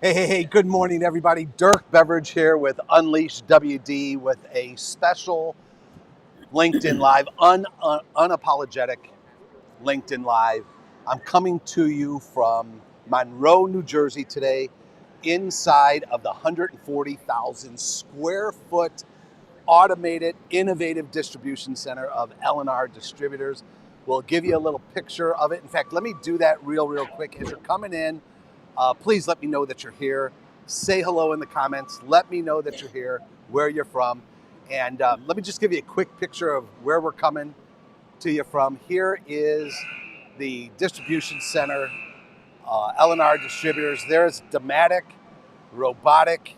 Hey, good morning, everybody. Dirk Beveridge here with Unleash WD with a special LinkedIn Live, unapologetic LinkedIn Live. I'm coming to you from Monroe, New Jersey today, inside of the 140,000 square foot automated, innovative distribution center of L&R Distributors. We'll give you a little picture of it. In fact, let me do that real quick. As you're coming in, please let me know that you're here. Say hello in the comments. Let me know that you're here, where you're from. And let me just give you a quick picture of where we're coming to you from. Here is the distribution center, L&R Distributors. There's Dematic robotic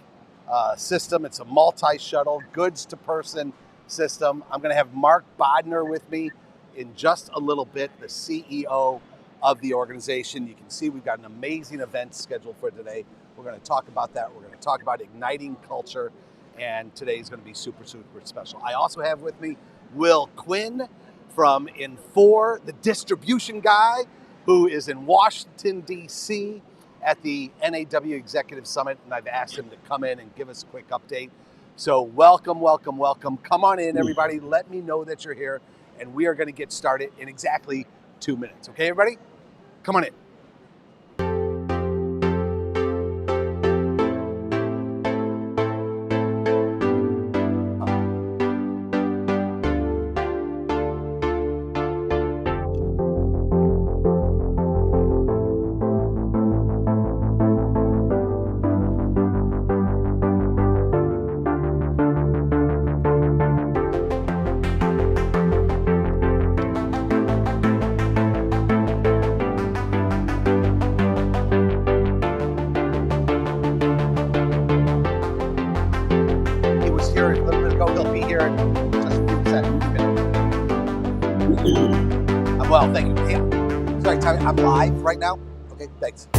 system. It's a multi-shuttle, goods-to-person system. I'm going to have Marc Bodner with me in just a little bit, the CEO of the organization. You can see we've got an amazing event scheduled for today. We're going to talk about that. We're going to talk about igniting culture, and today is going to be super special. I also have with me Will Quinn from N4, the distribution guy, who is in Washington, D.C. at the NAW Executive Summit, and I've asked him to come in and give us a quick update. So welcome. Come on in, everybody. Let me know that you're here, and we are going to get started in exactly 2 minutes. Okay, everybody? Come on in. Well, thank you. Yeah. Sorry, Tommy, I'm live right now. Okay, thanks.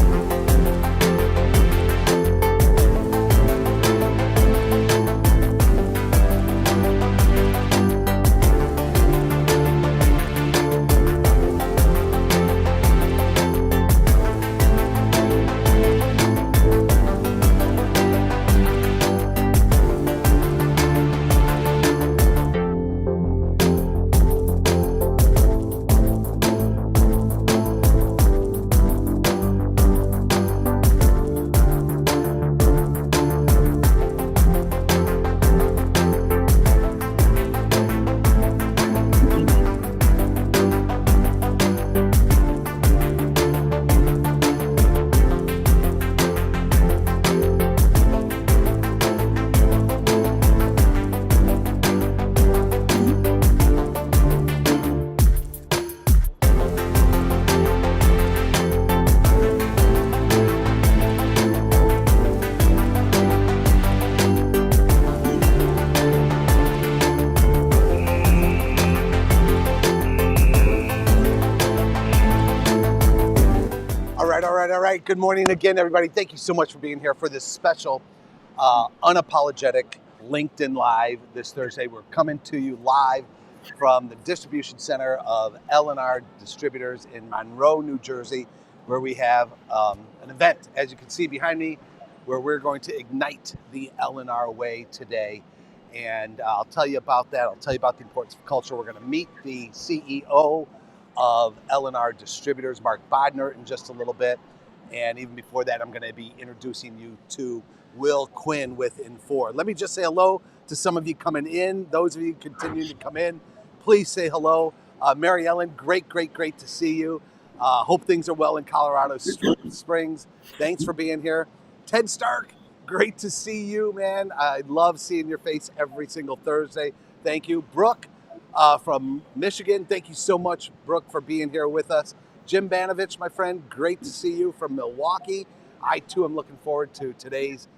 All right. Good morning again, everybody. Thank you so much for being here for this special unapologetic LinkedIn Live this Thursday. We're coming to you live from the distribution center of L&R Distributors in Monroe, New Jersey, where we have an event, as you can see behind me, where we're going to ignite the L&R Way today. And I'll tell you about that. I'll tell you about the importance of culture. We're going to meet the CEO of L&R Distributors, Marc Bodner, in just a little bit. And even before that, I'm going to be introducing you to Will Quinn with N4. Let me just say hello to some of you coming in. Those of you continue to come in, please say hello. Mary Ellen, great to see you. Hope things are well in Colorado Springs. Thanks for being here. Ted Stark, great to see you, man. I love seeing your face every single Thursday. Thank you. Brooke from Michigan, thank you so much, Brooke, for being here with us. Jim Banovich, my friend, great to see you from Milwaukee. I, too, am looking forward to today's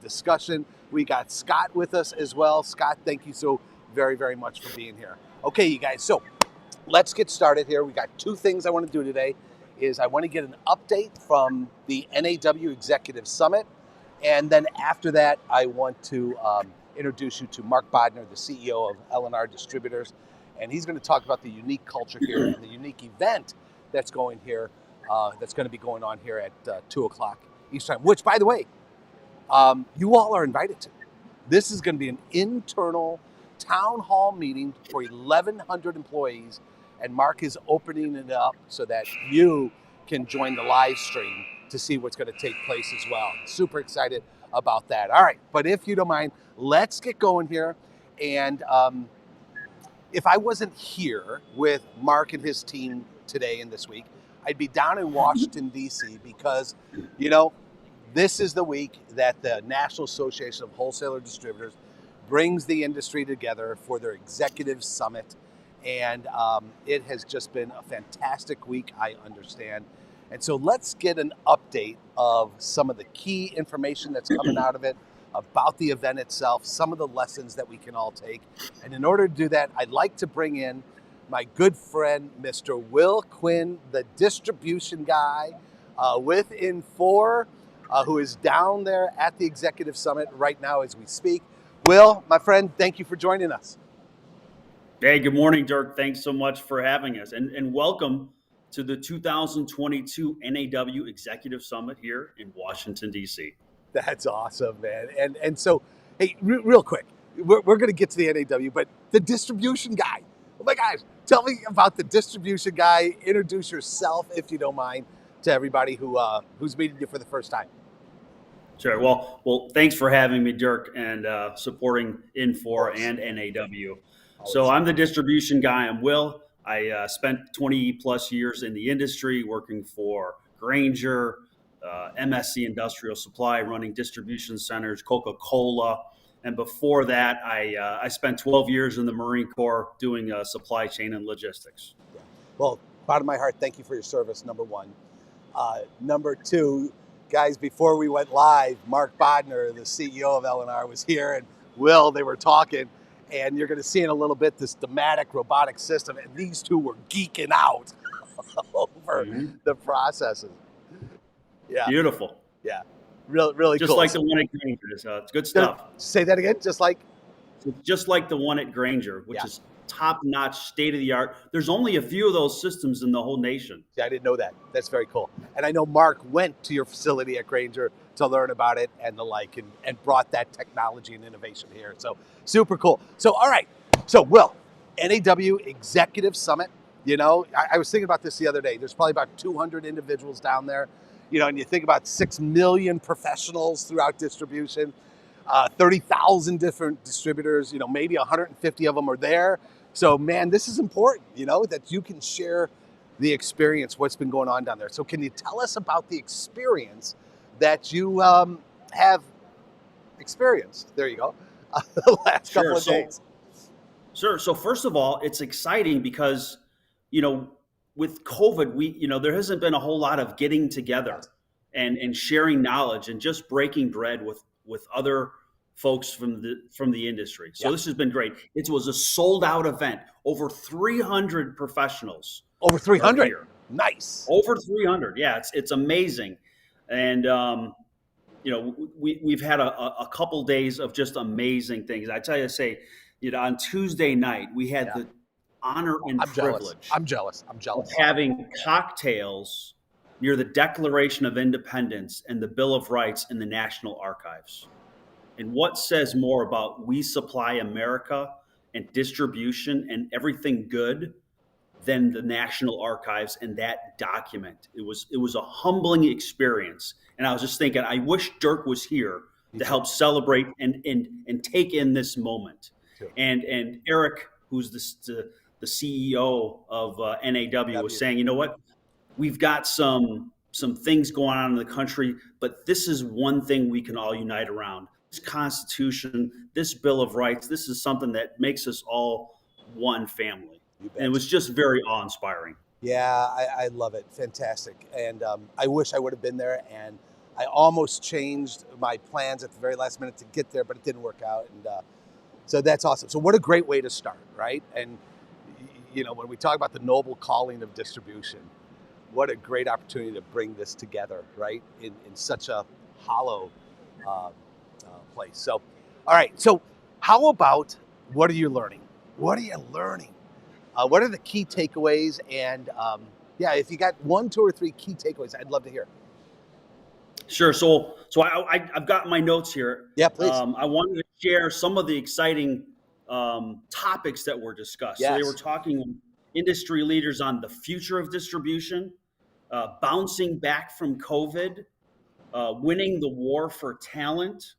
discussion. We got Scott with us as well. Scott, thank you so very much for being here. Okay, you guys, so let's get started here. We got two things I want to do today. Is I want to get an update from the NAW Executive Summit, and then after that, I want to introduce you to Marc Bodner, the CEO of L&R Distributors, and he's going to talk about the unique culture here and the unique event that's going here, that's going to be going on here at 2 o'clock each time, which, by the way, you all are invited to. This is going to be an internal town hall meeting for 1,100 employees, and Marc is opening it up so that you can join the live stream to see what's going to take place as well. Super excited about that. All right, but if you don't mind, let's get going here. And if I wasn't here with Marc and his team today and this week, I'd be down in Washington, D.C. because, you know, this is the week that the National Association of Wholesaler Distributors brings the industry together for their Executive Summit. And it has just been a fantastic week, I understand. And so let's get an update of some of the key information that's coming out of it, about the event itself, some of the lessons that we can all take. And in order to do that, I'd like to bring in my good friend, Mr. Will Quinn, the distribution guy with Infor, who is down there at the Executive Summit right now as we speak. Will, my friend, thank you for joining us. Hey, good morning, Dirk. Thanks so much for having us. And welcome to the 2022 NAW Executive Summit here in Washington, D.C. That's awesome, man. And so, hey, real quick, we're going to get to the NAW, but the distribution guy. Oh my gosh, tell me about the distribution guy. Introduce yourself, if you don't mind, to everybody who's meeting you for the first time. Sure. Well, thanks for having me, Dirk, and supporting Infor and NAW. So I'm the distribution guy. I'm Will. I spent 20 plus years in the industry working for Grainger, MSC Industrial Supply, running distribution centers, Coca-Cola. And before that, I spent 12 years in the Marine Corps doing supply chain and logistics. Yeah. Well, out of my heart, thank you for your service, number one. Number two, guys, before we went live, Marc Bodner, the CEO of L&R, was here, and Will, they were talking, and you're going to see in a little bit this Dematic robotic system, and these two were geeking out over the processes. Yeah. Beautiful. Yeah. Really just cool. Like the one at Grainger. It's good stuff. Say that again. Just like the one at Grainger, which is top-notch, state-of-the-art. There's only a few of those systems in the whole nation. Yeah, I didn't know that. That's very cool. And I know Marc went to your facility at Grainger to learn about it and the like, and brought that technology and innovation here. So super cool. So, all right. So, Will, NAW Executive Summit, you know, I was thinking about this the other day. There's probably about 200 individuals down there, you know, and you think about 6 million professionals throughout distribution, 30,000 different distributors, you know, maybe 150 of them are there. So, man, this is important, you know, that you can share the experience, what's been going on down there. So can you tell us about the experience that you have experienced? There you go. The last couple of days. Sure. So first of all, it's exciting because, you know, with COVID, there hasn't been a whole lot of getting together and sharing knowledge and just breaking bread with other folks from the industry. So this has been great. It was a sold out event. Over 300 professionals. Over 300. Nice. Over 300. Yeah, it's amazing. And we've had a couple days of just amazing things. I tell you, on Tuesday night we had the honor and privilege. I'm jealous. Of having cocktails near the Declaration of Independence and the Bill of Rights in the National Archives. And what says more about we supply America and distribution and everything good than the National Archives and that document? It was a humbling experience. And I was just thinking, I wish Dirk was here to help celebrate and take in this moment. And Eric, who's the CEO of NAW, was saying, you know what, we've got some things going on in the country, but this is one thing we can all unite around. This Constitution, this Bill of Rights, this is something that makes us all one family. And it was just very awe-inspiring. Yeah, I love it. Fantastic. And I wish I would have been there. And I almost changed my plans at the very last minute to get there, but it didn't work out. And so that's awesome. So what a great way to start, right? And, you know, when we talk about the noble calling of distribution, what a great opportunity to bring this together, right? In such a hollow place. So, all right. So how about, what are you learning? What are you learning? What are the key takeaways? And if you got 1, 2, or 3 key takeaways, I'd love to hear. Sure. So I've got my notes here. Yeah, please. I wanted to share some of the exciting topics that were discussed. So they were Yes. talking with industry leaders on the future of distribution, bouncing back from COVID, winning the war for talent.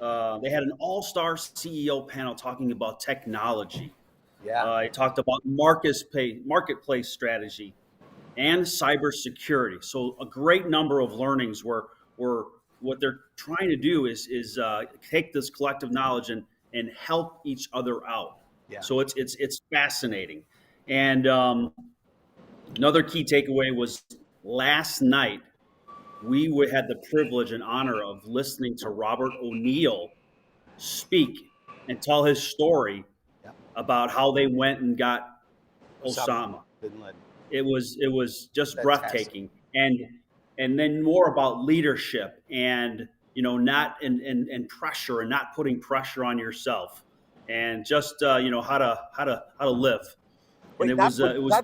They had an all-star CEO panel talking about technology. Yeah. It talked about marketplace strategy and cybersecurity. So a great number of learnings were what they're trying to do is take this collective knowledge and help each other out. Yeah. So it's fascinating. And another key takeaway was last night had the privilege and honor of listening to Robert O'Neill speak and tell his story Yeah. about how they went and got Osama Osama. bin Laden. It was just Fantastic. breathtaking, and then more about leadership and not and pressure and not putting pressure on yourself, and just how to live. And Wait, it was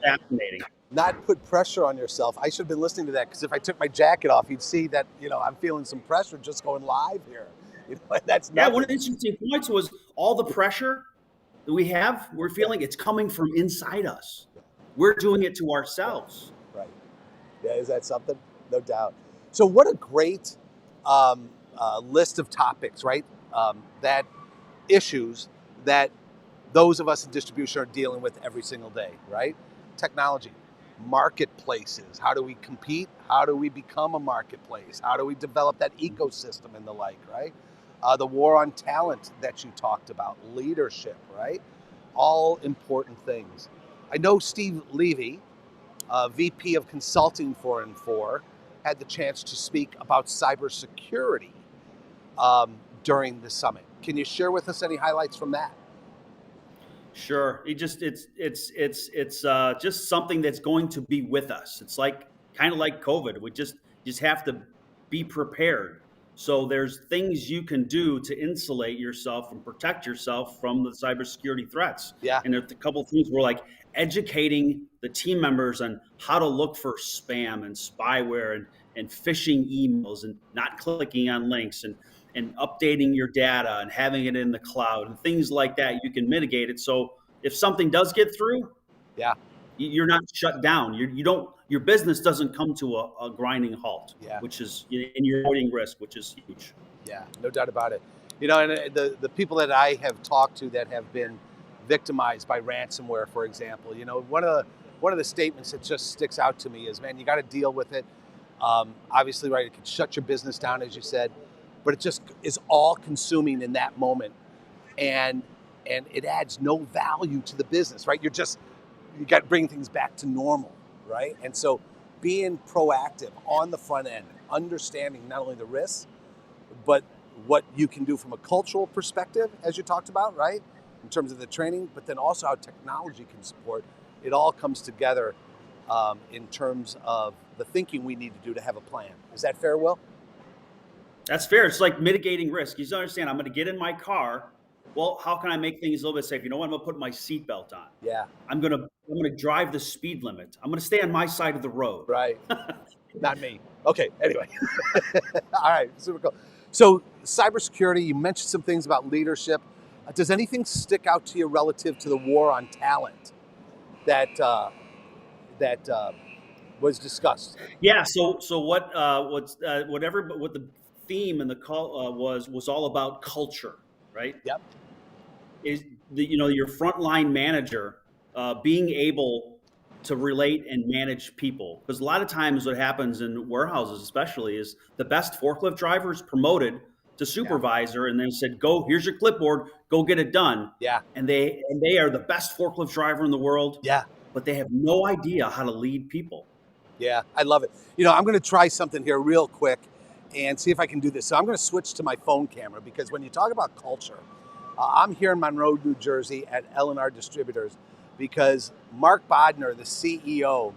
fascinating. not put pressure on yourself. I should have been listening to that, because if I took my jacket off, you'd see that I'm feeling some pressure just going live here. That's Yeah, one nothing. of the interesting points was all the pressure that we're feeling, it's coming from inside us. We're doing it to ourselves. Right. Yeah, is that something? No doubt. So, what a great list of topics, right? That issues that those of us in distribution are dealing with every single day, right? Technology, marketplaces. How do we compete? How do we become a marketplace? How do we develop that ecosystem and the like, right? The war on talent that you talked about, leadership, right? All important things. I know Steve Levy, VP of Consulting for N4, had the chance to speak about cybersecurity during the summit. Can you share with us any highlights from that? Sure. It's just something that's going to be with us. It's like kind of like COVID. We just have to be prepared. So there's things you can do to insulate yourself and protect yourself from the cybersecurity threats. Yeah. And there's a couple of things we're like educating the team members on how to look for spam and spyware and phishing emails and not clicking on links and updating your data and having it in the cloud and things like that. You can mitigate it. So if something does get through, Yeah. you're not shut down. Your business doesn't come to a grinding halt, Yeah. which is, and you're avoiding risk, which is huge. Yeah, no doubt about it. And the people that I have talked to that have been victimized by ransomware, for example, one of the statements that just sticks out to me is, man, you got to deal with it. Obviously, right, it can shut your business down, as you said, but it just is all consuming in that moment, and it adds no value to the business, right? You got to bring things back to normal, right? And so being proactive on the front end, understanding not only the risks, but what you can do from a cultural perspective, as you talked about, right? In terms of the training, but then also how technology can support. It all comes together in terms of the thinking we need to do to have a plan. Is that fair, Will? That's fair. It's like mitigating risk. You understand, I'm going to get in my car. Well, how can I make things a little bit safe? You know what? I'm going to put my seatbelt on. Yeah. I'm going to drive the speed limit. I'm going to stay on my side of the road. Right. Not me. Okay. Anyway. All right. Super cool. So cybersecurity, you mentioned some things about leadership. Does anything stick out to you relative to the war on talent that was discussed? Yeah. So what the theme and the call was all about culture, right? Yep. Is your frontline manager being able to relate and manage people, because a lot of times what happens in warehouses especially is the best forklift driver is promoted to supervisor and then said, go, here's your clipboard, go get it done. Yeah. And they are the best forklift driver in the world. Yeah. But they have no idea how to lead people. Yeah, I love it. I'm going to try something here real quick and see if I can do this. So I'm going to switch to my phone camera, because when you talk about culture, I'm here in Monroe, New Jersey at L&R Distributors, because Marc Bodner, the CEO,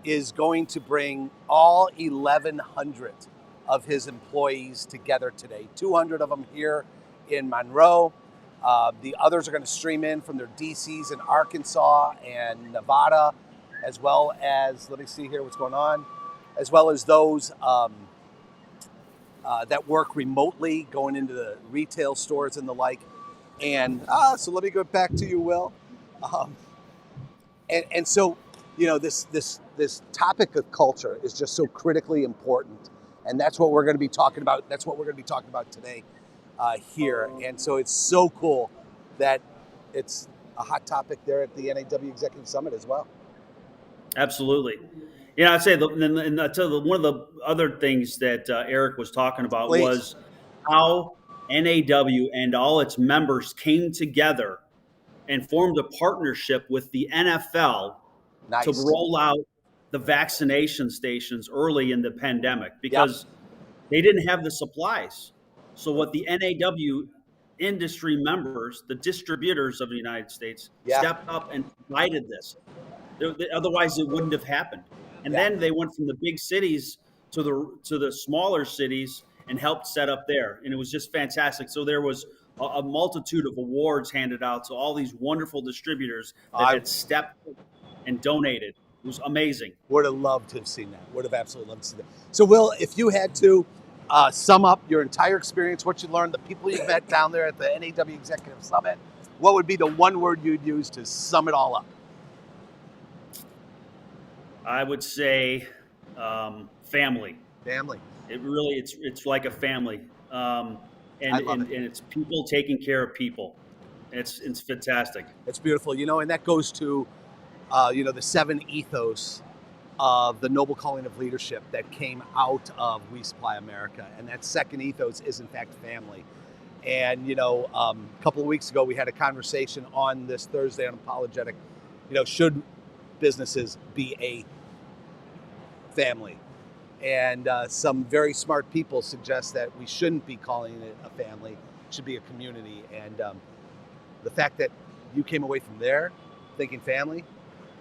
is going to bring all 1,100 of his employees together today. 200 of them here in Monroe. The others are going to stream in from their DCs in Arkansas and Nevada, as well as, let me see here what's going on, as well as those that work remotely, going into the retail stores and the like. And so let me go back to you, Will. Um, and so, this topic of culture is just so critically important, and that's what we're going to be talking about. That's what we're going to be talking about today here. And so it's so cool that it's a hot topic there at the NAW Executive Summit as well. Absolutely. Yeah, I'd say and I'd tell one of the other things that Eric was talking about Please. was how NAW and all its members came together and formed a partnership with the NFL to Nice. roll out the vaccination stations early in the pandemic because they didn't have the supplies. So what the NAW industry members, the distributors of the United States, Yeah. stepped up and provided this. Otherwise, it wouldn't have happened. And Yeah. then they went from the big cities to the smaller cities and helped set up there, and it was just fantastic. So there was a multitude of awards handed out to all these wonderful distributors that had stepped and donated. It was amazing. Would have loved to have seen that. Would have absolutely loved to see that. So, Will, if you had to sum up your entire experience, what you learned, the people you met down there at the NAW Executive Summit, what would be the one word you'd use to sum it all up? I would say family. Family. It really, it's like a family, and it's people taking care of people. It's fantastic. It's beautiful, and that goes to, the 7 ethos of the noble calling of leadership that came out of We Supply America, and that second ethos is in fact family. And a couple of weeks ago we had a conversation on this Thursday on Unapologetic. Should businesses be a family? And some very smart people suggest that we shouldn't be calling it a family, it should be a community. And the fact that you came away from there thinking family,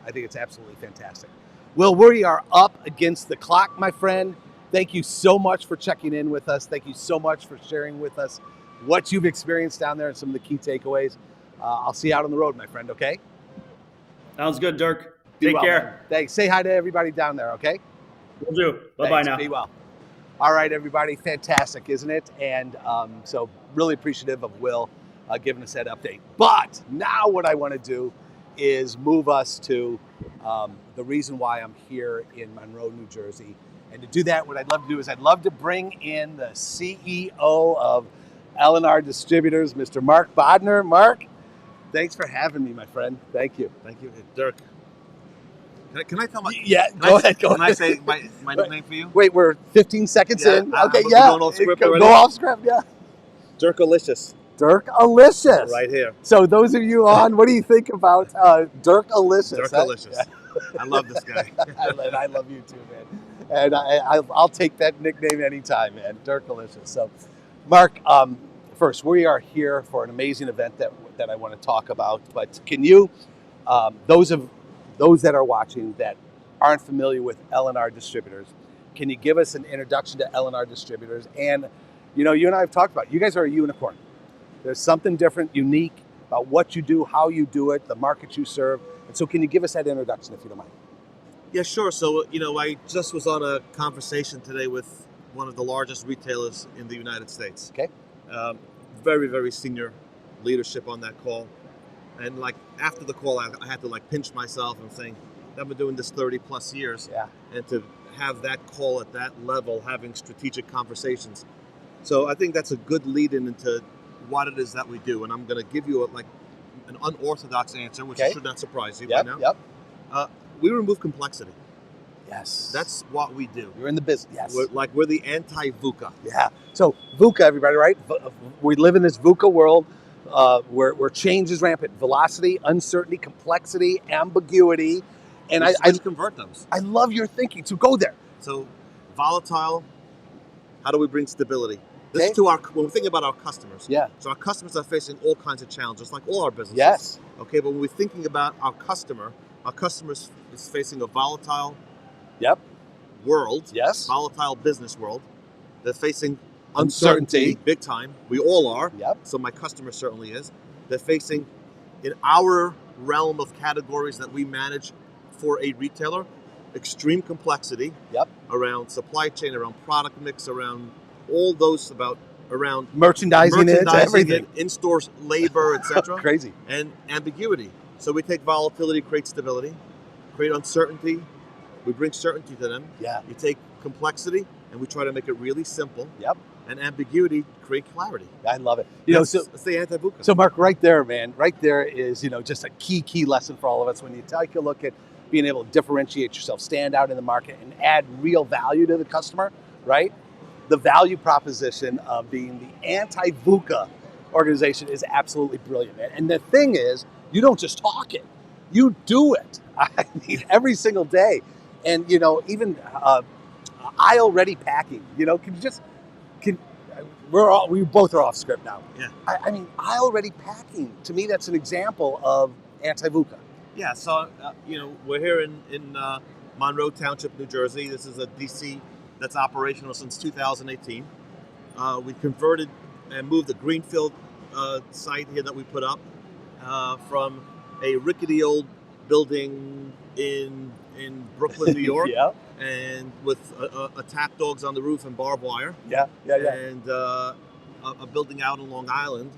I think it's absolutely fantastic. Will, we are up against the clock, my friend. Thank you so much for checking in with us. Thank you so much for sharing with us what you've experienced down there and some of the key takeaways. I'll see you out on the road, my friend, okay? Sounds good, Dirk. Take care. Man. Thanks. Say hi to everybody down there, okay? Will do. Bye-bye now. Be well. All right, everybody. Fantastic, isn't it? And so really appreciative of Will giving us that update. But now what I want to do is move us to the reason why I'm here in Monroe, New Jersey. And to do that, what I'd love to do is I'd love to bring in the CEO of L&R Distributors, Mr. Marc Bodner. Marc, thanks for having me, my friend. Thank you. Thank you. Dirk. Can I tell my... Yeah, go ahead. Can I say my nickname for you? Wait, we're 15 seconds in. Okay, yeah. Going off script already? Go off script, yeah. Dirk-alicious. Dirk-alicious. Right here. So those of you on, what do you think about Dirk-alicious? Dirk-alicious. Yeah. I love this guy. I love you too, man. And I'll take that nickname anytime, man. Dirk-alicious. So, Marc, first, we are here for an amazing event that I want to talk about. But can you, those that are watching that aren't familiar with L&R Distributors, can you give us an introduction to L&R Distributors? And, you and I have talked about it. You guys are a unicorn. There's something different, unique about what you do, how you do it, the market you serve. And so can you give us that introduction, if you don't mind? Yeah, sure. So, I just was on a conversation today with one of the largest retailers in the United States. Okay. Very, very senior leadership on that call. And after the call, I had to pinch myself and saying, I've been doing this 30 plus years. Yeah. And to have that call at that level, having strategic conversations. So I think that's a good lead in into what it is that we do. And I'm going to give you an unorthodox answer, which should not surprise you by now. Yep. We remove complexity. Yes. That's what we do. You're in the business. Yes. We're the anti-VUCA. Yeah. So VUCA, everybody, right? We live in this VUCA world where change is rampant. Velocity, uncertainty, complexity, ambiguity. And I convert those. I love your thinking. So go there. So volatile, how do we bring stability? This is to when we think about our customers. Yeah. So our customers are facing all kinds of challenges, like all our businesses. Yes. Okay, but when we're thinking about our customer is facing a volatile world. Yes. Volatile business world. They're facing uncertainty big time. We all are. Yep. So my customer certainly is. They're facing, in our realm of categories that we manage for a retailer, extreme complexity. Yep. Around supply chain, around product mix, around all those around merchandising it, everything. in-store labor, etc. Crazy. And ambiguity. So we take volatility, create stability, create uncertainty. We bring certainty to them. Yeah. You take complexity, and we try to make it really simple. Yep. And ambiguity, create clarity. I love it. That's the anti-VUCA. So Marc, right there, man, right there is, just a key lesson for all of us. When you take a look at being able to differentiate yourself, stand out in the market, and add real value to the customer, right? The value proposition of being the anti-VUCA organization is absolutely brilliant, man. And the thing is, you don't just talk it, you do it. I mean, every single day. And, even aisle-ready packing, we both are off script now. Yeah. I mean, aisle-ready packing, to me, that's an example of anti-VUCA. Yeah, so, we're here in Monroe Township, New Jersey. This is a DC that's operational since 2018. We converted and moved the greenfield site here that we put up from a rickety old building in Brooklyn, New York. Yeah. And with attack dogs on the roof and barbed wire. Yeah. And a building out on Long Island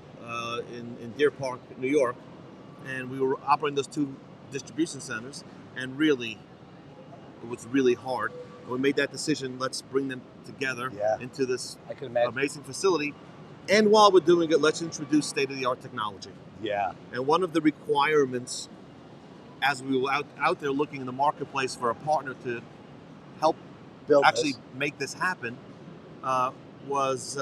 in Deer Park, New York. And we were operating those two distribution centers, and really, it was really hard. And we made that decision, let's bring them together into this amazing facility. And while we're doing it, let's introduce state-of-the-art technology. Yeah. And one of the requirements, as we were out there looking in the marketplace for a partner to help make this happen, was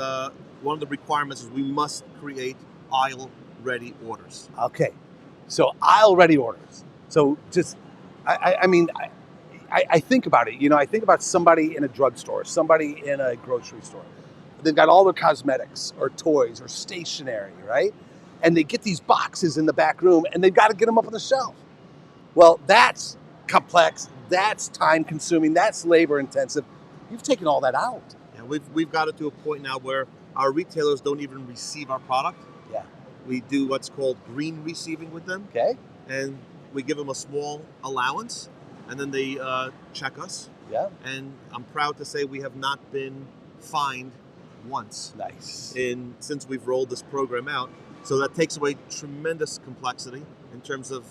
one of the requirements is we must create aisle-ready orders. Okay, so aisle-ready orders. So just, I think about it. I think about somebody in a drugstore, somebody in a grocery store. They've got all their cosmetics or toys or stationery, right? And they get these boxes in the back room, and they've got to get them up on the shelf. Well, that's complex. That's time-consuming. That's labor-intensive. You've taken all that out. Yeah, we've got it to a point now where our retailers don't even receive our product. Yeah. We do what's called green receiving with them. Okay. And we give them a small allowance, and then they check us. Yeah. And I'm proud to say we have not been fined once. Nice. Since we've rolled this program out. So that takes away tremendous complexity in terms of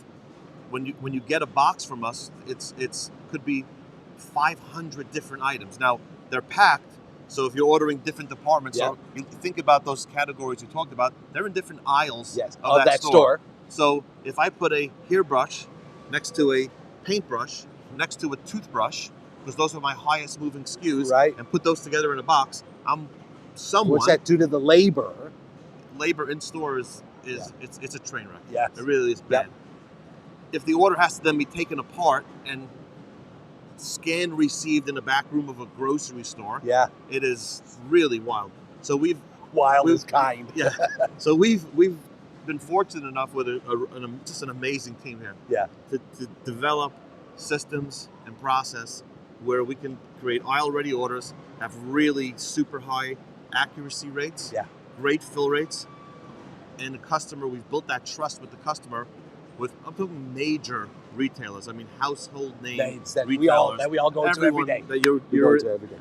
when you get a box from us, it's could be 500 different items. Now they're packed, so if you're ordering different departments, so you think about those categories you talked about, they're in different aisles of that store. So if I put a hairbrush next to a paintbrush, next to a toothbrush, because those are my highest moving SKUs, right, and put those together in a box, what's that do to the labor? Labor in store it's a train wreck. Yes. It really is bad. Yep. If the order has to then be taken apart and scanned, received in the back room of a grocery store, it is really wild. So we've kind. Yeah. So we've been fortunate enough with just an amazing team here. Yeah. To develop systems and process where we can create aisle-ready orders, have really super high accuracy rates, great fill rates, and the customer. We've built that trust with the customer. I'm talking major retailers. I mean, household names that retailers we all go to every day.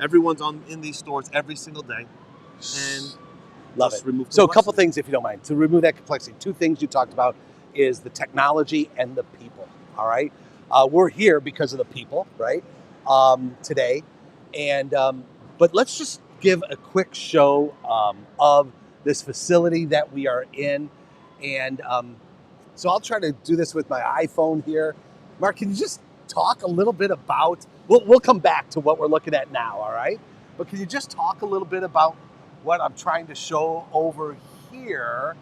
Everyone's in these stores every single day, and love it. So a couple things, if you don't mind, to remove that complexity. Two things you talked about is the technology and the people. All right, we're here because of the people, right? Today, and but let's just give a quick show of this facility that we are in, and. So I'll try to do this with my iPhone here. Marc, can you just talk a little bit about, we'll come back to what we're looking at now, all right? But can you just talk a little bit about what I'm trying to show over here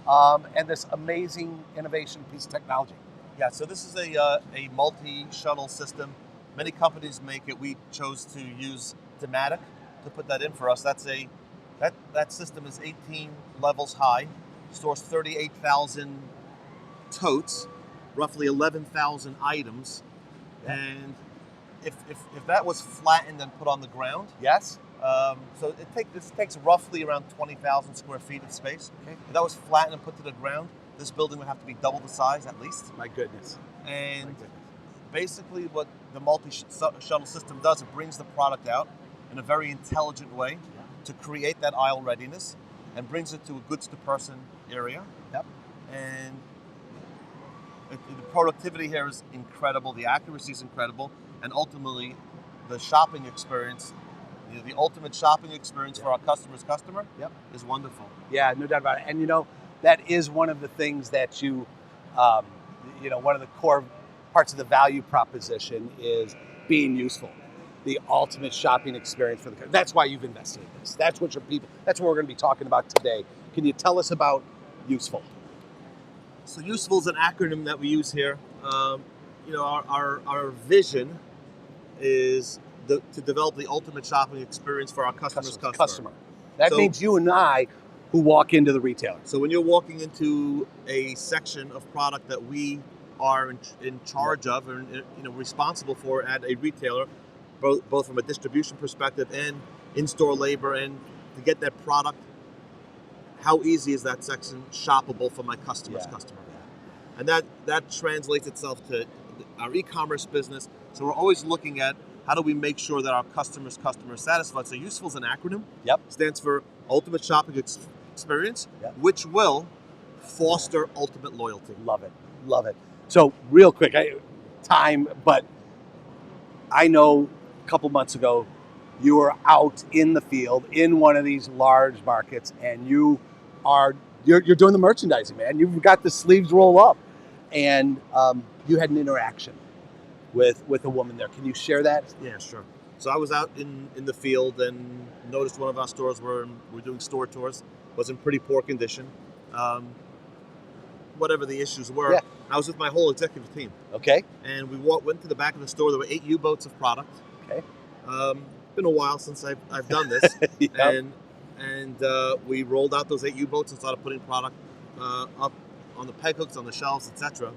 and this amazing innovation piece of technology? Yeah, so this is a multi-shuttle system. Many companies make it. We chose to use Dematic to put that in for us. That system is 18 levels high, stores 38,000 totes, roughly 11,000 items, and if that was flattened and put on the ground, so this takes roughly around 20,000 square feet of space. Okay. If that was flattened and put to the ground, this building would have to be double the size at least. My goodness. And basically, what the multi-shuttle system does, it brings the product out in a very intelligent way. to create that aisle readiness and brings it to a goods to person area. Yep. And the productivity here is incredible. The accuracy is incredible. And ultimately, the shopping experience, the ultimate shopping experience for our customer's customer is wonderful. Yeah, no doubt about it. And that is one of the things that one of the core parts of the value proposition is being useful. The ultimate shopping experience for the customer. That's why you've invested in this. That's what that's what we're going to be talking about today. Can you tell us about useful? So useful is an acronym that we use here. Our vision is to develop the ultimate shopping experience for our customer's customer. That means you and I who walk into the retailer. So when you're walking into a section of product that we are in charge of and responsible for at a retailer, both from a distribution perspective and in-store labor, and to get that product, how easy is that section shoppable for my customer's customer? And that translates itself to our e-commerce business. So we're always looking at how do we make sure that our customer's customer is satisfied. So useful is an acronym. Yep. Stands for Ultimate Shopping Experience, which will foster ultimate loyalty. Love it. So real quick, but I know a couple months ago you were out in the field in one of these large markets, and you're doing the merchandising, man. You've got the sleeves roll up, and you had an interaction with a woman there. Can you share that? Yeah, sure. So I was out in the field and noticed one of our stores we're doing store tours was in pretty poor condition. Whatever the issues were, I was with my whole executive team. Okay. And we went to the back of the store. There were 8 U-boats of product. Okay. Been a while since I've done this. Yep. And we rolled out those 8 U-boats and started putting product up on the peg hooks, on the shelves, etc.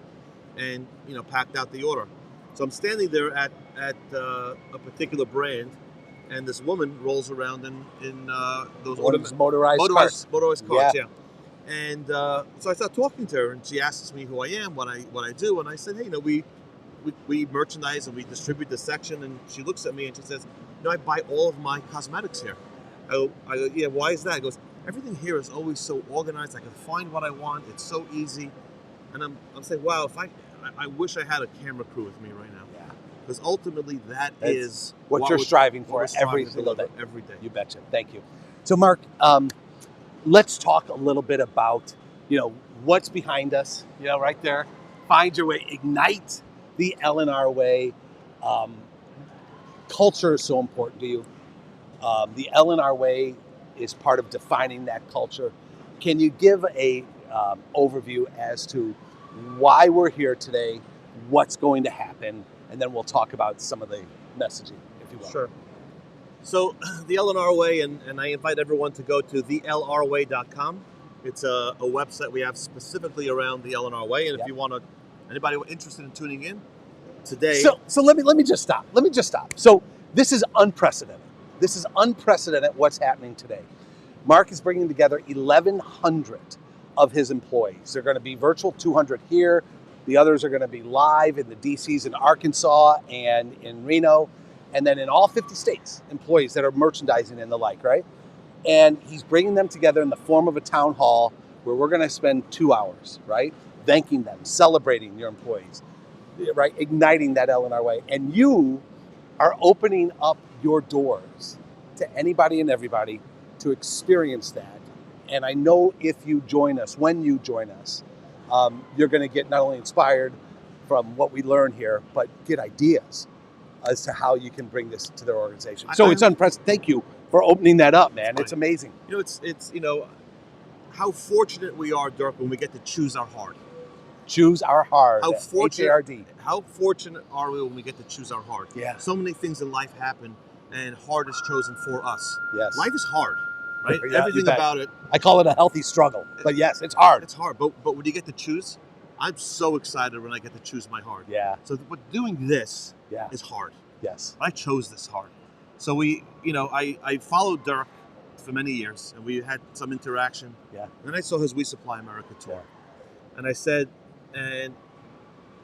And packed out the order. So I'm standing there at a particular brand, and this woman rolls around in those motorized cars. Yeah. And so I start talking to her, and she asks me who I am, what I do, and I said, hey, we merchandise and we distribute the section. And she looks at me and she says, I buy all of my cosmetics here. I go, yeah, why is that? She goes, everything here is always so organized. I can find what I want. It's so easy. And I'm saying, wow, if I wish I had a camera crew with me right now. Yeah. Because ultimately that's is what you're striving for every single day. Every day. You betcha. Thank you. So Marc, let's talk a little bit about, what's behind us, right there. Find your way, ignite the L&R way. Culture is so important to you. The L&R way is part of defining that culture. Can you give a overview as to why we're here today, what's going to happen, and then we'll talk about some of the messaging, if you will. Sure. So the L&R Way, and I invite everyone to go to thelrway.com. It's a website we have specifically around the L&R Way, and if you want to, anybody interested in tuning in today. So let me just stop. So this is unprecedented. This is unprecedented what's happening today. Marc is bringing together 1,100 of his employees. They're going to be virtual, 200 here. The others are going to be live in the DCs in Arkansas and in Reno, and then in all 50 states, employees that are merchandising and the like, right? And he's bringing them together in the form of a town hall where we're going to spend 2 hours, right? Thanking them, celebrating your employees, right? Igniting that L&R way. And you are opening up your doors to anybody and everybody to experience that. And I know if you join us, when you join us, you're going to get not only inspired from what we learn here, but get ideas as to how you can bring this to their organization. So it's unprecedented. Thank you for opening that up, man. It's amazing. It's how fortunate we are, Dirk, when we get to choose our hard. Choose our hard. How fortunate, H-A-R-D. How fortunate are we when we get to choose our hard? Yeah. So many things in life happen, and hard is chosen for us. Yes. Life is hard, right? Yeah, Everything about it. I call it a healthy struggle, but yes, it's hard. It's hard, but when you get to choose, I'm so excited when I get to choose my hard. Yeah. So but doing this is hard. Yes. I chose this hard. So I followed Dirk for many years, and we had some interaction. Yeah. And I saw his We Supply America tour, and I said,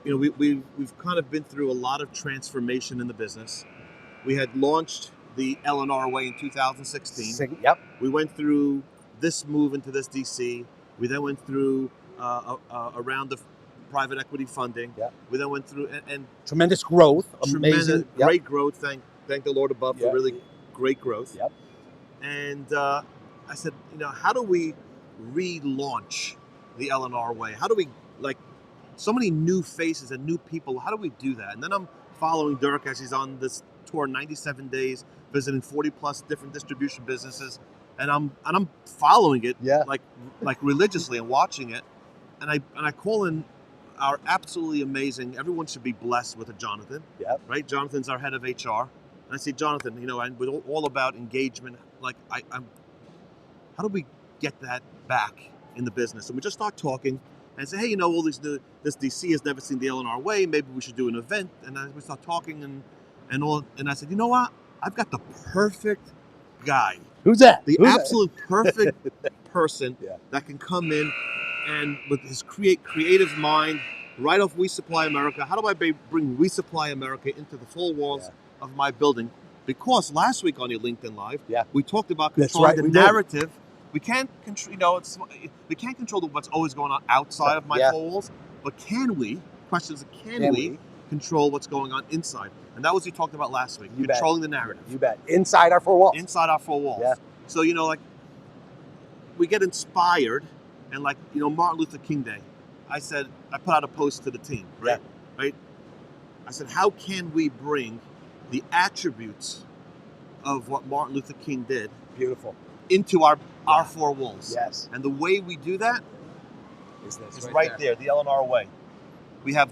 we've kind of been through a lot of transformation in the business. We had launched the L&R Way in 2016. Yep. We went through this move into this DC. We then went through a round of private equity funding. Yep. We then went through and Tremendous growth. Amazing. Great growth. Thank the Lord above for really great growth. Yep. And I said, how do we relaunch the L&R Way? How do we, so many new faces and new people, how do we do that? And then I'm following Dirk as he's on this tour, 97 days, visiting 40 plus different distribution businesses, and I'm following it like religiously and watching it, and I call in our absolutely amazing. Everyone should be blessed with a Jonathan. Yeah. Right. Jonathan's our head of HR, and I say, Jonathan, and we're all about engagement. I'm. How do we get that back in the business? And we just start talking and say, hey, all this DC has never seen the L&R Way. Maybe we should do an event. And we start talking and I said, you know what? I've got the perfect guy. Who's that? The absolute perfect person that can come in and with his creative mind, right off We Supply America. How do I bring We Supply America into the four walls of my building? Because last week on your LinkedIn Live, we talked about controlling the narrative. We can't control, we can't control what's always going on outside of my four walls, but can we? Questions: Can we control what's going on inside? And that was you talked about last week. Controlling the narrative. You bet. Inside our four walls. Inside our four walls. Yeah. So we get inspired, and Martin Luther King Day, I put out a post to the team. Right. Right. I said, how can we bring the attributes of what Martin Luther King did, beautiful, into our four walls? Yes. And the way we do that is this is right there, the L&R Way. We have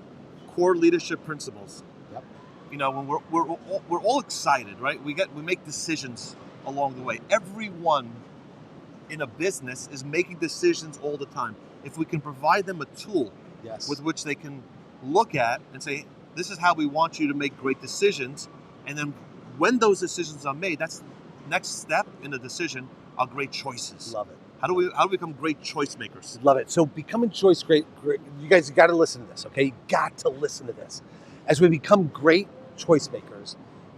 core leadership principles. Yep. When we're all excited, right? We make decisions along the way. Everyone in a business is making decisions all the time. If we can provide them a tool with which they can look at and say, this is how we want you to make great decisions. And then when those decisions are made, that's the next step in the decision are great choices. Love it. How do we become great choice makers? Love it. So becoming choice great. You guys got to listen to this, okay? You got to listen to this. As we become great choice makers,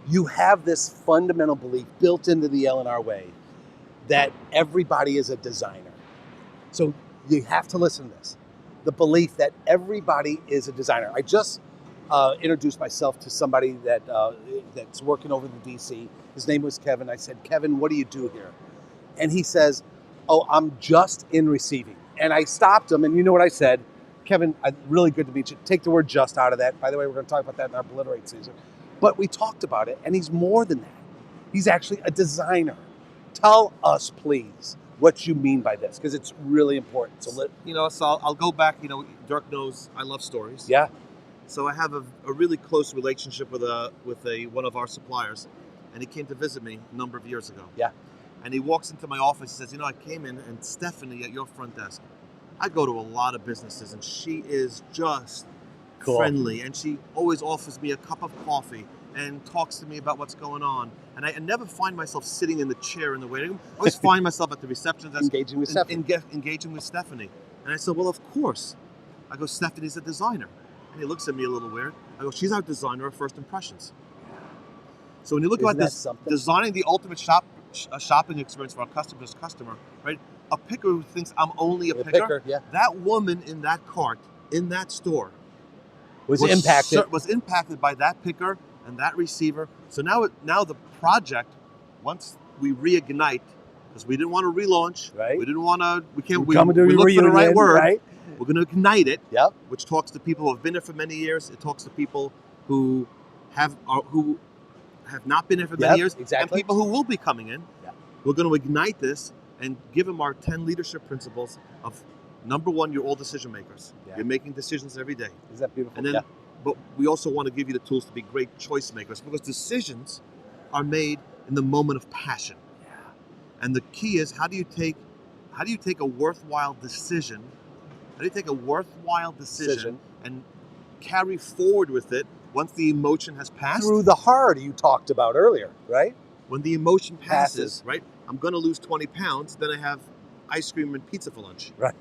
you have this fundamental belief built into the L&R Way that everybody is a designer. So you have to listen to this. The belief that everybody is a designer. I just introduced myself to somebody that's working over the DC. His name was Kevin. I said, Kevin, what do you do here? And he says, oh, I'm just in receiving. And I stopped him, and you know what I said? Kevin, really good to meet you. Take the word just out of that. By the way, we're going to talk about that in our Obliterate season. But we talked about it, and he's more than that. He's actually a designer. Tell us, please, what you mean by this, because it's really important. So I'll go back. Dirk knows I love stories. Yeah. So I have a really close relationship with one of our suppliers, and he came to visit me a number of years ago. Yeah. And he walks into my office and says, I came in, and Stephanie at your front desk. I go to a lot of businesses, and she is just friendly, and she always offers me a cup of coffee and talks to me about what's going on. And I never find myself sitting in the chair in the waiting room. I always find myself at the reception desk engaging with Stephanie. Engaging with Stephanie. And I said, well, of course. I go, Stephanie's a designer. And he looks at me a little weird. I go, she's our designer of first impressions. So when you look at this, designing the ultimate shopping experience for our customer, right? A picker who thinks I'm only a picker, that woman in that cart, in that store, was impacted by that picker and that receiver. So now the project, once we reignite, because we didn't want to relaunch, right? We didn't want to. We look for the right word, right? We're going to ignite it, yep. Which talks to people who have been there for many years. It talks to people who have not been there for many years, and people who will be coming in. Yep. We're going to ignite this and give them our 10 leadership principles of, number one, you're all decision makers. Yeah. You're making decisions every day. Is that beautiful? And then, but we also want to give you the tools to be great choice makers, because decisions are made in the moment of passion. Yeah. And the key is, how do you take a worthwhile decision? How do you take a worthwhile decision and carry forward with it once the emotion has passed? Through the heart you talked about earlier, right? When the emotion passes, right? I'm going to lose 20 pounds, then I have ice cream and pizza for lunch. Right.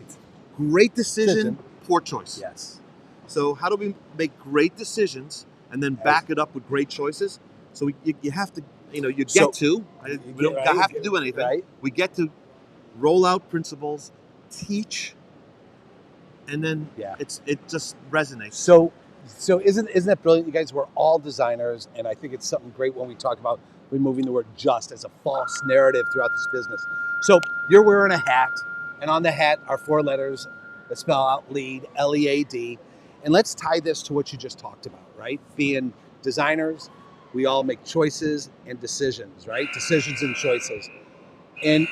Great decision, poor choice. Yes. So how do we make great decisions and then back it up with great choices? So you have to you get So- to. We don't Right. have to do anything. Right. We get to roll out principles, teach, and then Yeah. it just resonates. So isn't that brilliant? You guys, we're all designers, and I think it's something great when we talk about removing the word just as a false narrative throughout this business. So you're wearing a hat, and on the hat are 4 letters that spell out LEAD, LEAD. And let's tie this to what you just talked about, right? Being designers, we all make choices and decisions, right? Decisions and choices. And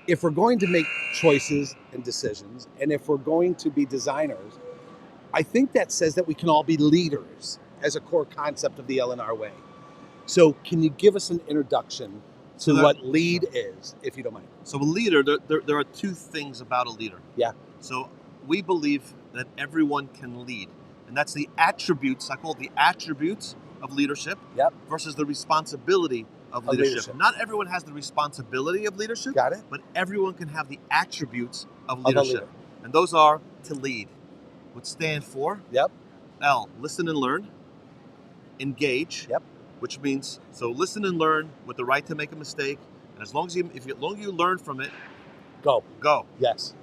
if we're going to make choices and decisions, and if we're going to be designers, I think that says that we can all be leaders as a core concept of the L&R Way. So can you give us an introduction to what LEAD is, if you don't mind? So a leader, there are 2 things about a leader. Yeah. So we believe that everyone can lead. And that's the attributes, I call it the attributes of leadership Yep. versus the responsibility of leadership. Not everyone has the responsibility of leadership, Got it? but everyone can have the attributes of a leadership. leader. And those are to lead, which stand for Yep. L, listen and learn, engage, Yep. which means, so listen and learn with the right to make a mistake. And as long as you learn from it, Go. go. Yes.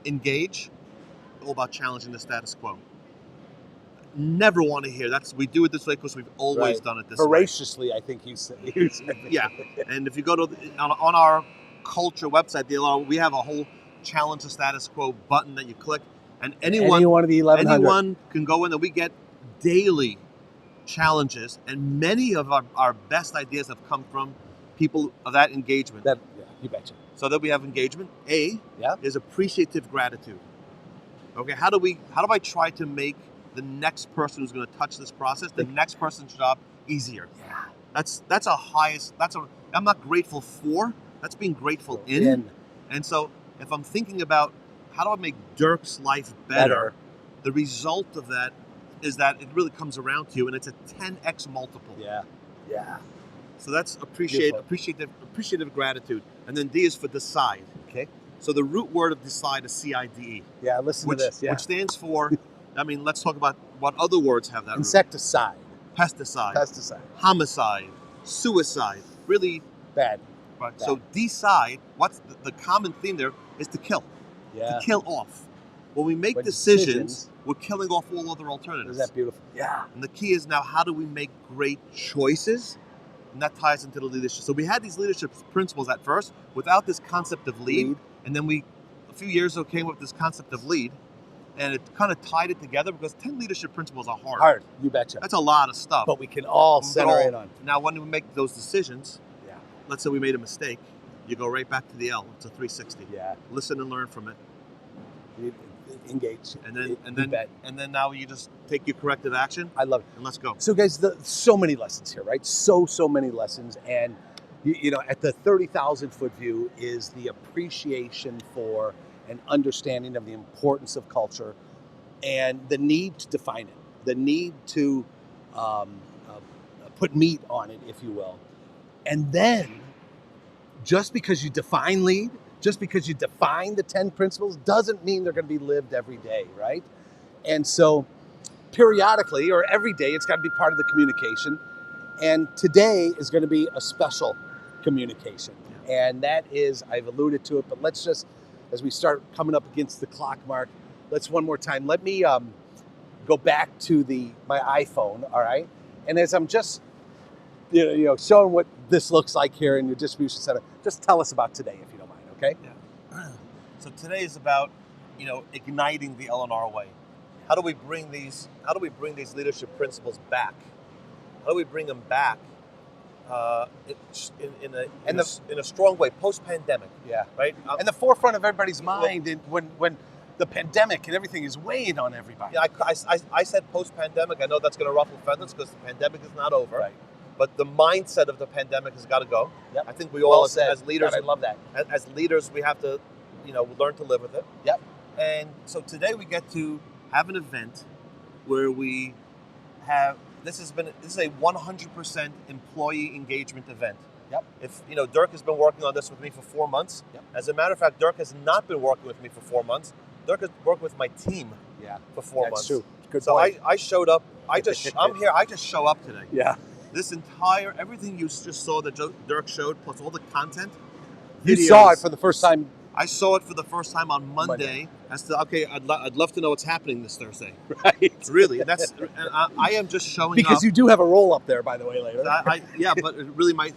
Engage, all about challenging the status quo. Never want to hear we do it this way because we've always Right. done it this way. Voraciously, I think you said. Yeah, and if you go to on our culture website, we have a whole challenge the status quo button that you click, and anyone of the 1100. anyone can go in, and we get daily challenges, and many of our best ideas have come from people of that engagement. Yeah, you betcha. So that we have engagement. A Yeah. is appreciative gratitude. Okay, how do I try to make the next person who's going to touch this process, the next person's job, easier? Yeah. That's I'm not grateful for. That's being grateful in. And so if I'm thinking about how do I make Dirk's life better, the result of that is that it really comes around to you, and it's a 10x multiple. Yeah. Yeah. So that's appreciative gratitude. And then D is for decide. Okay. So the root word of decide is CIDE. Yeah. Listen to this. Yeah. Which stands for, let's talk about what other words have that root. Insecticide. Pesticide. Homicide. Suicide. Really Bad. right. Bad. So decide, what's the common theme there is to kill. Yeah. To kill off. When we make But decisions, we're killing off all other alternatives. Isn't that beautiful? Yeah. And the key is now, how do we make great choices? And that ties into the leadership. So we had these leadership principles at first without this concept of lead. And then a few years ago, came up with this concept of lead. And it kind of tied it together because 10 leadership principles are hard. Hard. You betcha. That's a lot of stuff. But we can all center in on. Now, when we make those decisions, Yeah. let's say we made a mistake, you go right back to the L. It's a 360. Yeah. Listen and learn from it. Engage. And then now you just take your corrective action. I love it. And let's go. So guys, so many lessons here, right? So many lessons. And at the 30,000 foot view is the appreciation for and understanding of the importance of culture and the need to define it, the need to put meat on it, if you will. And then just because you define lead, just because you define the 10 principles doesn't mean they're going to be lived every day, right? And so periodically or every day, it's got to be part of the communication. And today is going to be a special communication. And that is, I've alluded to it, but let's just, as we start coming up against the clock, Marc, let's one more time. Let me go back to my iPhone, all right? And as I'm just showing what this looks like here in your distribution center, just tell us about today, if you don't mind, okay? Yeah. So today is about, igniting the L&R way. How do we bring these leadership principles back? How do we bring them back in a strong way, post-pandemic? Yeah. Right? And the forefront of everybody's mind when the pandemic and everything is weighing on everybody. Yeah, I said post-pandemic. I know that's going to ruffle feathers because the pandemic is not over. Right. But the mindset of the pandemic has got to go. Yep. I think we all, as leaders, God, I love that. As leaders, we have to, learn to live with it. Yep. And so today we get to have an event where we have this is a 100% employee engagement event. Yep. If Dirk has been working on this with me for 4 months. Yep. As a matter of fact, Dirk has not been working with me for 4 months. Dirk has worked with my team. Yeah. For 4 months. That's true. Good so point. I showed up. I'm here. I just show up today. Yeah. This entire, everything you just saw that Dirk showed, plus all the content. You videos, saw it for the first time. I saw it for the first time on Monday. As to, okay, I'd love to know what's happening this Thursday. Right. Really, and I am just showing because up. you do have a roll up there, by the way, later. Yeah, but it really might.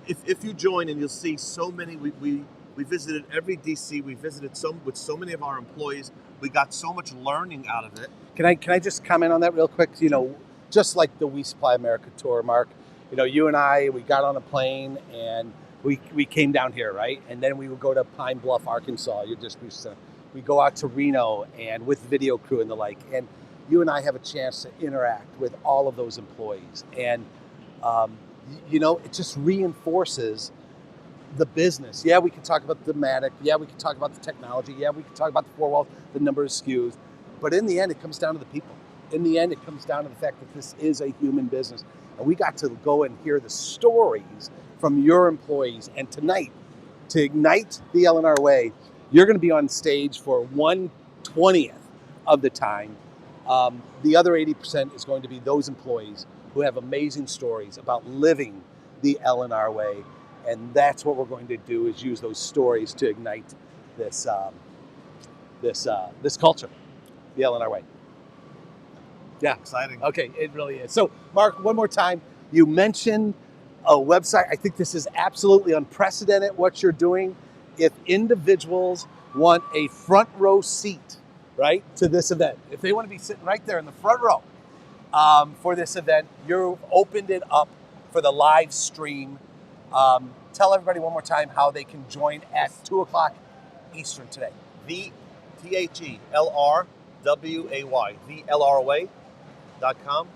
If you join, and you'll see so many. We visited every DC. We visited with so many of our employees. We got so much learning out of it. Can I just comment on that real quick? You know, just like the We Supply America tour, Mark. You know, you and I, we got on a plane and we came down here, right? And then we would go to Pine Bluff, Arkansas, your distribution center. We go out to Reno and with video crew and the like. And you and I have a chance to interact with all of those employees. And, you know, it just reinforces the business. Yeah, we can talk about the thematic. Yeah, we can talk about the technology. Yeah, we can talk about the four walls, the number of SKUs. But in the end, it comes down to the people. In the end, it comes down to the fact that this is a human business. And we got to go and hear the stories from your employees. And tonight, to ignite the L&R Way, you're going to be on stage for 1/20th of the time. The other 80% is going to be those employees who have amazing stories about living the L&R Way. And that's what we're going to do, is use those stories to ignite this this culture, the L&R Way. Yeah. Exciting. Okay, it really is. So, Mark, one more time, you mentioned a website. I think this is absolutely unprecedented what you're doing. If individuals want a front row seat, right, to this event, if they want to be sitting right there in the front row for this event, you've opened it up for the live stream. Tell everybody one more time how they can join at 2 o'clock Eastern today. The THELRWAY, TheLRWay.com,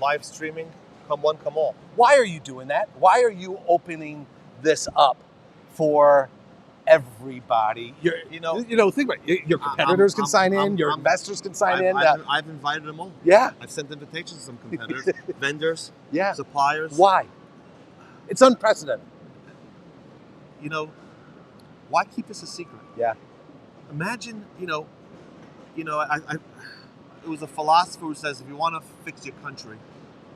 live streaming, come one, come all. Why are you doing that? Why are you opening this up for everybody? You know, think about it. Your competitors can sign in. Your investors can sign in. I've invited them all. Yeah. I've sent invitations to some competitors, vendors, yeah, suppliers. Why? It's unprecedented. You know, why keep this a secret? Yeah. Imagine, it was a philosopher who says, if you want to fix your country,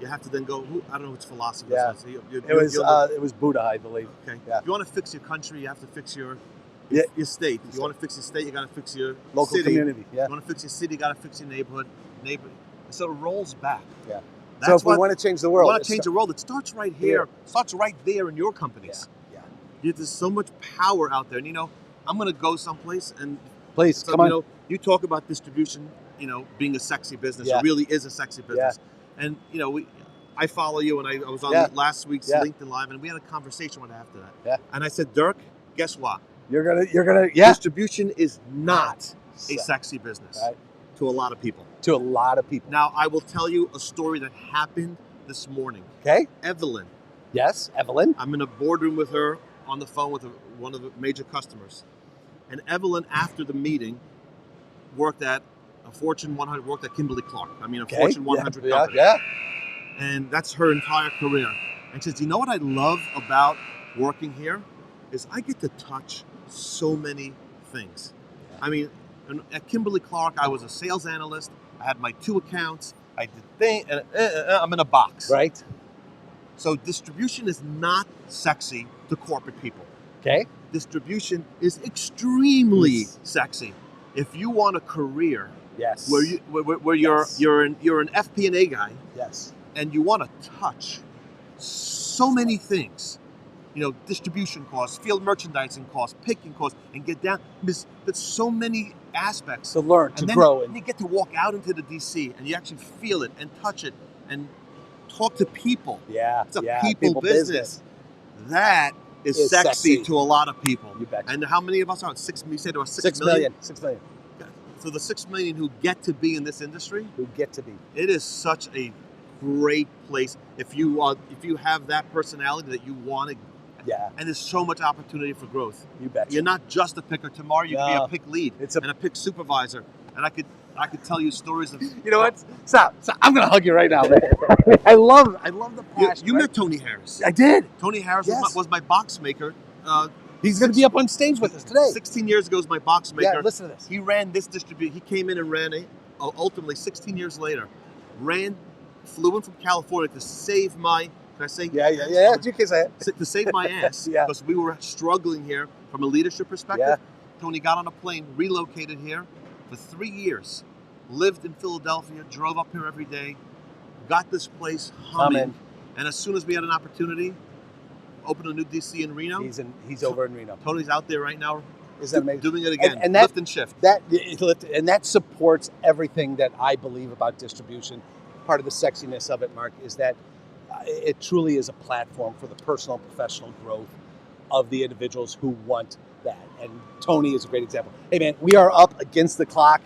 you have to then go. I don't know which philosopher says. It was Buddha, I believe. Okay. Yeah. If you want to fix your country, you have to fix your state. If you want to fix your state, you got to fix your local city. Community. Yeah. If you want to fix your city, you got to fix your neighborhood. So it rolls back. Yeah. That's so if we want to change the world, it starts right here. It starts right there in your companies. Yeah. There's so much power out there, and I'm going to go someplace and please come on. You talk about distribution, being a sexy business. Yeah. It really is a sexy business. Yeah. And I follow you, and I was on last week's LinkedIn Live, and we had a conversation right after that. Yeah. And I said, Dirk, guess what? You're gonna. Yeah. Distribution is not a sexy business to a lot of people. To a lot of people. Now, I will tell you a story that happened this morning. Okay. Evelyn. Yes, Evelyn. I'm in a boardroom with her on the phone with one of the major customers. And Evelyn, after the meeting, worked at a Fortune 100, worked at Kimberly-Clark. Fortune 100 company. Yeah. And that's her entire career. And she says, you know what I love about working here is I get to touch so many things. Yeah. At Kimberly-Clark, I was a sales analyst. I had my 2 accounts. I did things, and I'm in a box. Right. So distribution is not sexy to corporate people. Okay. Distribution is extremely sexy. If you want a career, yes, where you're an FP&A guy, yes, and you want to touch so many things, distribution costs, field merchandising costs, picking costs, and get down. There's so many aspects to learn, to grow, and you get to walk out into the DC and you actually feel it and touch it and talk to people. Yeah, it's a people business. That is sexy to a lot of people. You betcha. And how many of us are? You said there are 6 million. million. 6 million. So the 6 million who get to be in this industry, it is such a great place. If you have that personality that you want to. Yeah. And there's so much opportunity for growth. You bet. You're not just a picker. Tomorrow you can be a pick lead and a pick supervisor. And I could tell you stories of. You know what? Stop. I'm gonna hug you right now, man. I love the passion. You met Tony Harris. I did. Tony Harris was my box maker. He's gonna be up on stage with us today. 16 years ago was my box maker. Yeah, listen to this. He ran this distribution. He came in and ran it. Ultimately, 16 years later, ran flew in from California to save my, can I say? Yeah. You can say it. To save my ass, Yeah. because we were struggling here from a leadership perspective. Yeah. Tony got on a plane, relocated here for 3 years, lived in Philadelphia, drove up here every day, got this place humming, and as soon as we had an opportunity, opened a new DC in Reno. He's over in Reno. Tony's out there right now. Is that amazing? Doing it again, and that, lift and shift. That supports everything that I believe about distribution. Part of the sexiness of it, Marc, is that it truly is a platform for the personal and professional growth of the individuals who want that. And Tony is a great example. Hey man, we are up against the clock.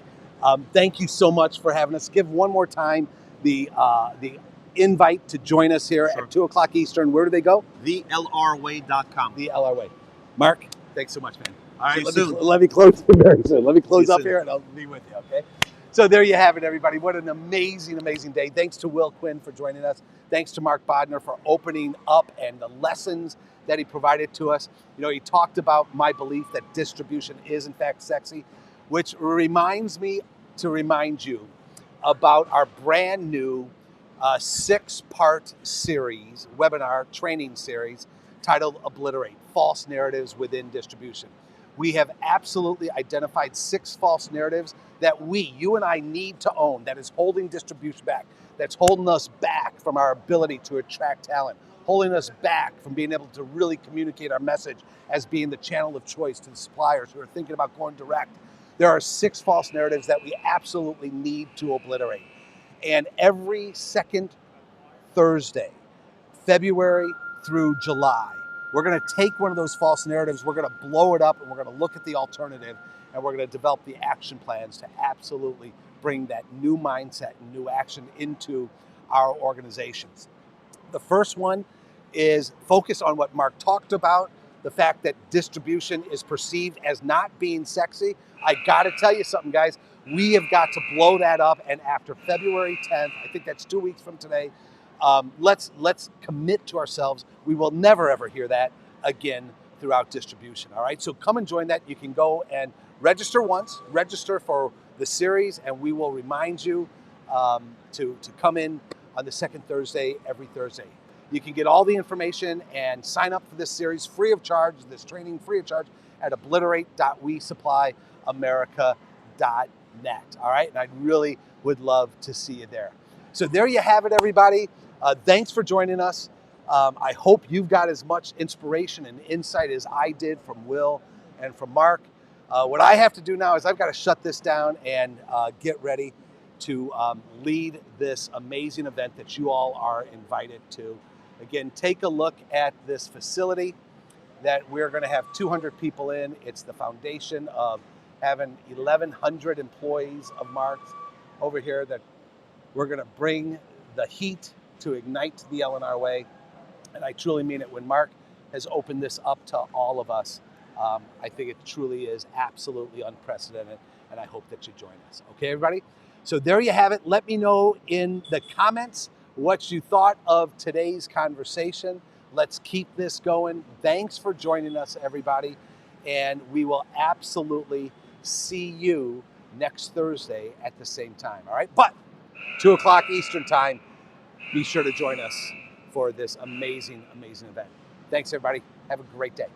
Thank you so much for having us. Give one more time the invite to join us here at 2 o'clock Eastern. Where do they go? TheLRWay.com. The LR Way. Marc, thanks so much, man. All right, let me close very soon. Let me close up here and I'll be with you, okay? So there you have it, everybody. What an amazing, amazing day. Thanks to Will Quinn for joining us. Thanks to Marc Bodner for opening up and the lessons that he provided to us. You know, he talked about my belief that distribution is in fact sexy, which reminds me to remind you about our brand new 6-part series, webinar training series titled Obliterate, False Narratives Within Distribution. We have absolutely identified 6 false narratives that you and I need to own, that is holding distribution back, that's holding us back from our ability to attract talent, holding us back from being able to really communicate our message as being the channel of choice to the suppliers who are thinking about going direct. There are 6 false narratives that we absolutely need to obliterate. And every second Thursday, February through July, we're going to take one of those false narratives, we're going to blow it up, and we're going to look at the alternative, and we're going to develop the action plans to absolutely bring that new mindset and new action into our organizations. The first one is focused on what Marc talked about, the fact that distribution is perceived as not being sexy. I got to tell you something, guys. We have got to blow that up, and after February 10th, I think that's 2 weeks from today, let's commit to ourselves. We will never, ever hear that again throughout distribution, all right? So come and join that. You can go and register once, register for the series, and we will remind you to come in on the second Thursday, every Thursday. You can get all the information and sign up for this series free of charge, this training free of charge at obliterate.wesupplyamerica.net, all right? And I really would love to see you there. So there you have it, everybody. Thanks for joining us. I hope you've got as much inspiration and insight as I did from Will and from Marc. What I have to do now is I've got to shut this down and get ready to lead this amazing event that you all are invited to. Again, take a look at this facility that we're going to have 200 people in. It's the foundation of having 1,100 employees of Marc's over here that we're going to bring the heat to ignite the L&R Way. And I truly mean it. When Marc has opened this up to all of us, I think it truly is absolutely unprecedented, and I hope that you join us. Okay, everybody? So there you have it. Let me know in the comments what you thought of today's conversation. Let's keep this going. Thanks for joining us, everybody. And we will absolutely see you next Thursday at the same time, all right? But 2 o'clock Eastern time, be sure to join us for this amazing, amazing event. Thanks, everybody. Have a great day.